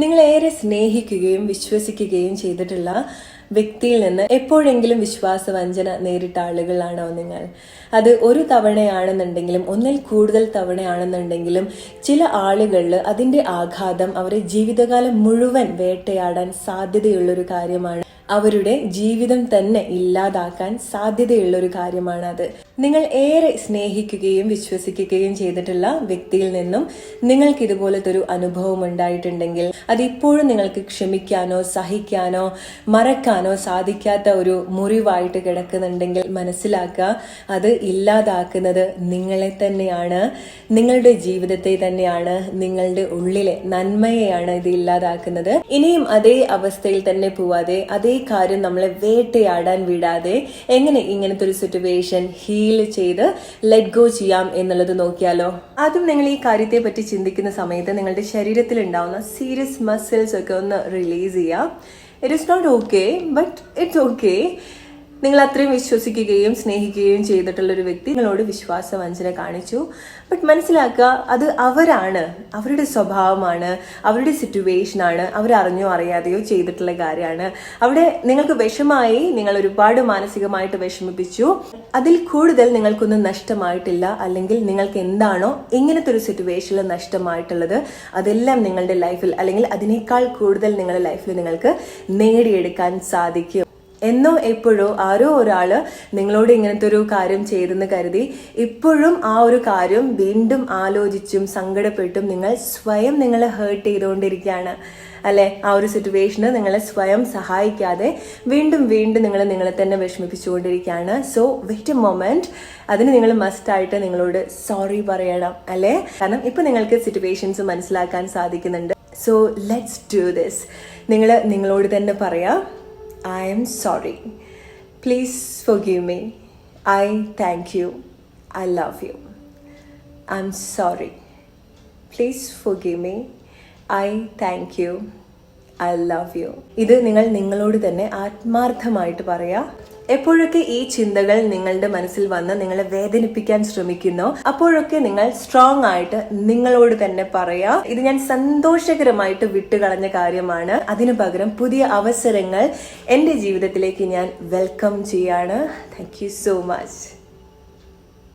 നിങ്ങൾ ഏറെ സ്നേഹിക്കുകയും വിശ്വസിക്കുകയും ചെയ്തിട്ടുള്ള വ്യക്തിയിൽ നിന്ന് എപ്പോഴെങ്കിലും വിശ്വാസവഞ്ചന നേരിട്ട ആളുകളാണോ നിങ്ങൾ? അത് ഒരു തവണയാണെന്നുണ്ടെങ്കിലും ഒന്നിൽ കൂടുതൽ തവണയാണെന്നുണ്ടെങ്കിലും ചില ആളുകളിൽ അതിന്റെ ആഘാതം അവരെ ജീവിതകാലം മുഴുവൻ വേട്ടയാടാൻ സാധ്യതയുള്ളൊരു കാര്യമാണ്. അവരുടെ ജീവിതം തന്നെ ഇല്ലാതാക്കാൻ സാധ്യതയുള്ളൊരു കാര്യമാണത്. നിങ്ങൾ ഏറെ സ്നേഹിക്കുകയും വിശ്വസിക്കുകയും ചെയ്തിട്ടുള്ള വ്യക്തിയിൽ നിന്നും നിങ്ങൾക്ക് ഇതുപോലത്തെ ഒരു അനുഭവം ഉണ്ടായിട്ടുണ്ടെങ്കിൽ അതിപ്പോഴും നിങ്ങൾക്ക് ക്ഷമിക്കാനോ സഹിക്കാനോ മറക്കാനോ സാധിക്കാത്ത ഒരു മുറിവായിട്ട് കിടക്കുന്നുണ്ടെങ്കിൽ മനസ്സിലാക്കുക, അത് ഇല്ലാതാക്കുന്നത് നിങ്ങളെ തന്നെയാണ്, നിങ്ങളുടെ ജീവിതത്തെ തന്നെയാണ്, നിങ്ങളുടെ ഉള്ളിലെ നന്മയെയാണ് ഇത് ഇല്ലാതാക്കുന്നത്. ഇനിയും അതേ അവസ്ഥയിൽ തന്നെ പോവാതെ അതേ കാര്യം നമ്മളെ വേട്ടയാടാൻ വിടാതെ എങ്ങനെ ഇങ്ങനത്തെ ഒരു സിറ്റുവേഷൻ ഹീൽ ചെയ്ത് ലെറ്റ് ഗോ ചെയ്യാം എന്നുള്ളത് നോക്കിയാലോ. ആദ്യം നിങ്ങൾ ഈ കാര്യത്തെ പറ്റി ചിന്തിക്കുന്ന സമയത്ത് നിങ്ങളുടെ ശരീരത്തിൽ ഉണ്ടാവുന്ന സീരിയസ് മസിൽസ് ഒക്കെ ഒന്ന് റിലീസ് ചെയ്യാം. It is not okay but it's okay. നിങ്ങൾ അത്രയും വിശ്വസിക്കുകയും സ്നേഹിക്കുകയും ചെയ്തിട്ടുള്ള ഒരു വ്യക്തി നിങ്ങളോട് വിശ്വാസവഞ്ചന കാണിച്ചു. ബട്ട് മനസ്സിലാക്കുക, അത് അവരാണ്, അവരുടെ സ്വഭാവമാണ്, അവരുടെ സിറ്റുവേഷനാണ്, അവരറിഞ്ഞോ അറിയാതെയോ ചെയ്തിട്ടുള്ള കാര്യമാണ്. അവിടെ നിങ്ങൾക്ക് വിഷമായി, നിങ്ങൾ ഒരുപാട് മാനസികമായിട്ട് വിഷമിപ്പിച്ചു. അതിൽ കൂടുതൽ നിങ്ങൾക്കൊന്നും നഷ്ടമായിട്ടില്ല. അല്ലെങ്കിൽ നിങ്ങൾക്ക് എന്താണോ ഇങ്ങനത്തെ ഒരു സിറ്റുവേഷനിൽ നഷ്ടമായിട്ടുള്ളത് അതെല്ലാം നിങ്ങളുടെ ലൈഫിൽ അല്ലെങ്കിൽ അതിനേക്കാൾ കൂടുതൽ നിങ്ങളുടെ ലൈഫിൽ നിങ്ങൾക്ക് നേടിയെടുക്കാൻ സാധിക്കും. എന്നോ എപ്പോഴോ ആരോ ഒരാള് നിങ്ങളോട് ഇങ്ങനത്തെ ഒരു കാര്യം ചെയ്തെന്ന് കരുതി ഇപ്പോഴും ആ ഒരു കാര്യം വീണ്ടും ആലോചിച്ചും സങ്കടപ്പെട്ടും നിങ്ങൾ സ്വയം നിങ്ങളെ ഹേർട്ട് ചെയ്തുകൊണ്ടിരിക്കുകയാണ് അല്ലെ. ആ ഒരു സിറ്റുവേഷന് നിങ്ങളെ സ്വയം സഹായിക്കാതെ വീണ്ടും വീണ്ടും നിങ്ങൾ നിങ്ങളെ തന്നെ വിഷമിപ്പിച്ചുകൊണ്ടിരിക്കുകയാണ്. സോ വെയിറ്റ് എ മൊമെന്റ്, അതിന് നിങ്ങൾ മസ്റ്റായിട്ട് നിങ്ങളോട് സോറി പറയണം അല്ലെ. കാരണം ഇപ്പൊ നിങ്ങൾക്ക് സിറ്റുവേഷൻസ് മനസ്സിലാക്കാൻ സാധിക്കുന്നുണ്ട്. So let's do this. നിങ്ങളോട് തന്നെ പറയാം, I am sorry. Please forgive me. I thank you. I love you. I'm sorry. Please forgive me. I thank you. I love you. ഇത് നിങ്ങളോട് തന്നെ ആത്മാർത്ഥമായിട്ട് പറയാ. എപ്പോഴൊക്കെ ഈ ചിന്തകൾ നിങ്ങളുടെ മനസ്സിൽ വന്ന് നിങ്ങളെ വേദനിപ്പിക്കാൻ ശ്രമിക്കുന്നോ അപ്പോഴൊക്കെ നിങ്ങൾ സ്ട്രോങ് ആയിട്ട് നിങ്ങളോട് തന്നെ പറയാ, ഇത് ഞാൻ സന്തോഷകരമായിട്ട് വിട്ടുകളഞ്ഞ കാര്യമാണ്, അതിനു പകരം പുതിയ അവസരങ്ങൾ എന്റെ ജീവിതത്തിലേക്ക് ഞാൻ വെൽക്കം ചെയ്യാണ്. Thank you so much.